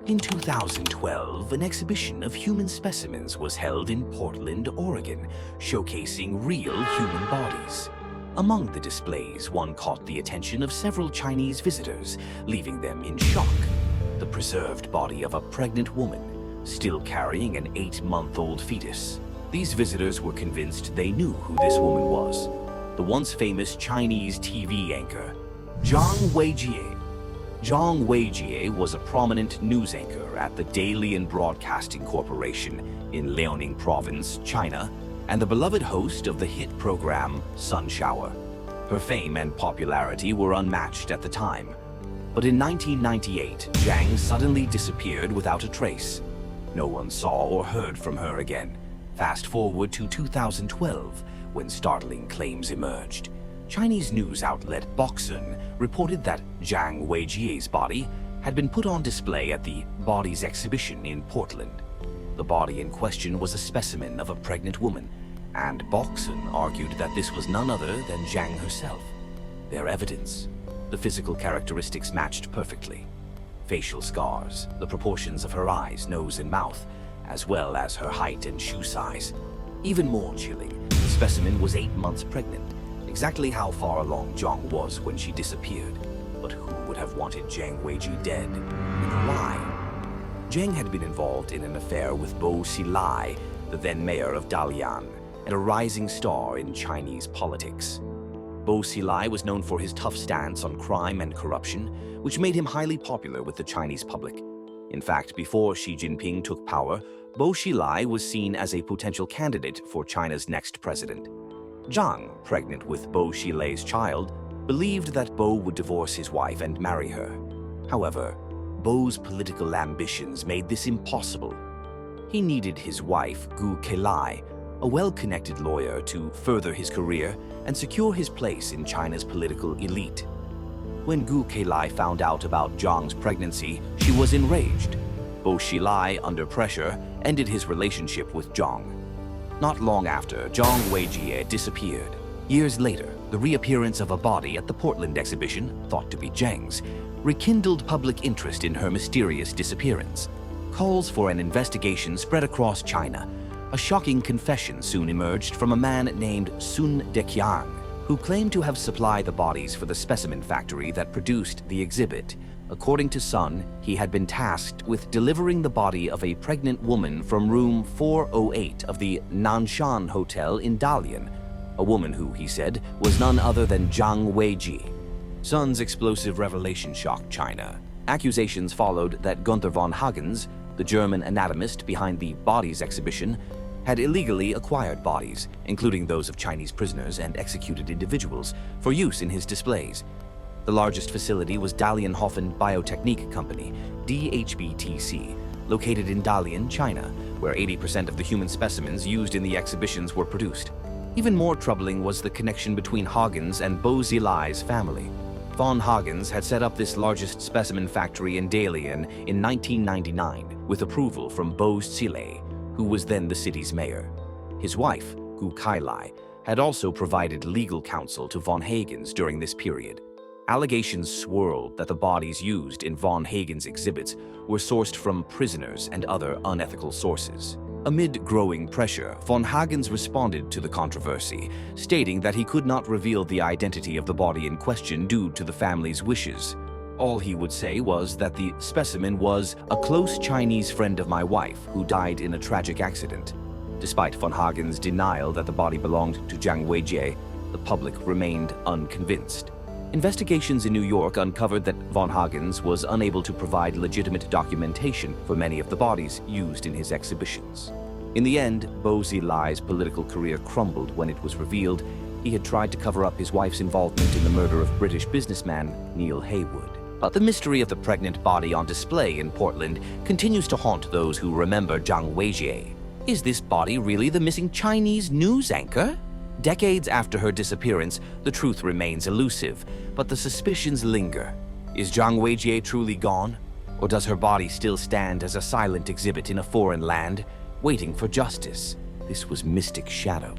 In 2012, an exhibition of human specimens was held in Portland, Oregon, showcasing real human bodies. Among the displays, one caught the attention of several Chinese visitors, leaving them in shock. The preserved body of a pregnant woman, still carrying an 8-month-old fetus. These visitors were convinced they knew who this woman was. The once famous Chinese TV anchor, Zhang Weijie. Zhang Weijie was a prominent news anchor at the Dalian Broadcasting Corporation in Liaoning Province, China, and the beloved host of the hit program Sun Shower. Her fame and popularity were unmatched at the time. But in 1998, Zhang suddenly disappeared without a trace. No one saw or heard from her again. Fast forward to 2012, when startling claims emerged. Chinese news outlet Boxun reported that Zhang Weijie's body had been put on display at the Bodies exhibition in Portland. The body in question was a specimen of a pregnant woman, and Boxun argued that this was none other than Zhang herself. Their evidence: the physical characteristics matched perfectly. Facial scars, the proportions of her eyes, nose, and mouth, as well as her height and shoe size. Even more chilling, the specimen was 8 months pregnant. Exactly how far along Zhang was when she disappeared. But who would have wanted Zhang Weijie dead, and why? Zhang had been involved in an affair with Bo Xilai, the then mayor of Dalian, and a rising star in Chinese politics. Bo Xilai was known for his tough stance on crime and corruption, which made him highly popular with the Chinese public. In fact, before Xi Jinping took power, Bo Xilai was seen as a potential candidate for China's next president. Zhang, pregnant with Bo Xilai's child, believed that Bo would divorce his wife and marry her. However, Bo's political ambitions made this impossible. He needed his wife, Gu Keilai, a well-connected lawyer, to further his career and secure his place in China's political elite. When Gu Keilai found out about Zhang's pregnancy, she was enraged. Bo Xilai, under pressure, ended his relationship with Zhang. Not long after, Zhang Weijie disappeared. Years later, the reappearance of a body at the Portland exhibition, thought to be Zhang's, rekindled public interest in her mysterious disappearance. Calls for an investigation spread across China. A shocking confession soon emerged from a man named Sun Deqiang, who claimed to have supplied the bodies for the specimen factory that produced the exhibit. According to Sun, he had been tasked with delivering the body of a pregnant woman from room 408 of the Nanshan Hotel in Dalian, a woman who, he said, was none other than Zhang Weijie. Sun's explosive revelation shocked China. Accusations followed that Gunther von Hagens, the German anatomist behind the Bodies exhibition, had illegally acquired bodies, including those of Chinese prisoners and executed individuals, for use in his displays. The largest facility was Dalienhofen Biotechnique Company, DHBTC, located in Dalian, China, where 80% of the human specimens used in the exhibitions were produced. Even more troubling was the connection between Hagens and Bo Xilai's family. Von Hagens had set up this largest specimen factory in Dalian in 1999 with approval from Bo Xilai, who was then the city's mayor. His wife, Gu Keilai, had also provided legal counsel to von Hagens during this period. Allegations swirled that the bodies used in von Hagens' exhibits were sourced from prisoners and other unethical sources. Amid growing pressure, von Hagens responded to the controversy, stating that he could not reveal the identity of the body in question due to the family's wishes. All he would say was that the specimen was a close Chinese friend of my wife who died in a tragic accident. Despite von Hagens' denial that the body belonged to Zhang Weijie, the public remained unconvinced. Investigations in New York uncovered that von Hagens was unable to provide legitimate documentation for many of the bodies used in his exhibitions. In the end, Bo Xilai's political career crumbled when it was revealed he had tried to cover up his wife's involvement in the murder of British businessman Neil Haywood. But the mystery of the pregnant body on display in Portland continues to haunt those who remember Zhang Weijie. Is this body really the missing Chinese news anchor? Decades after her disappearance, the truth remains elusive, but the suspicions linger. Is Zhang Weijie truly gone? Or does her body still stand as a silent exhibit in a foreign land, waiting for justice? This was Mystic Shadow.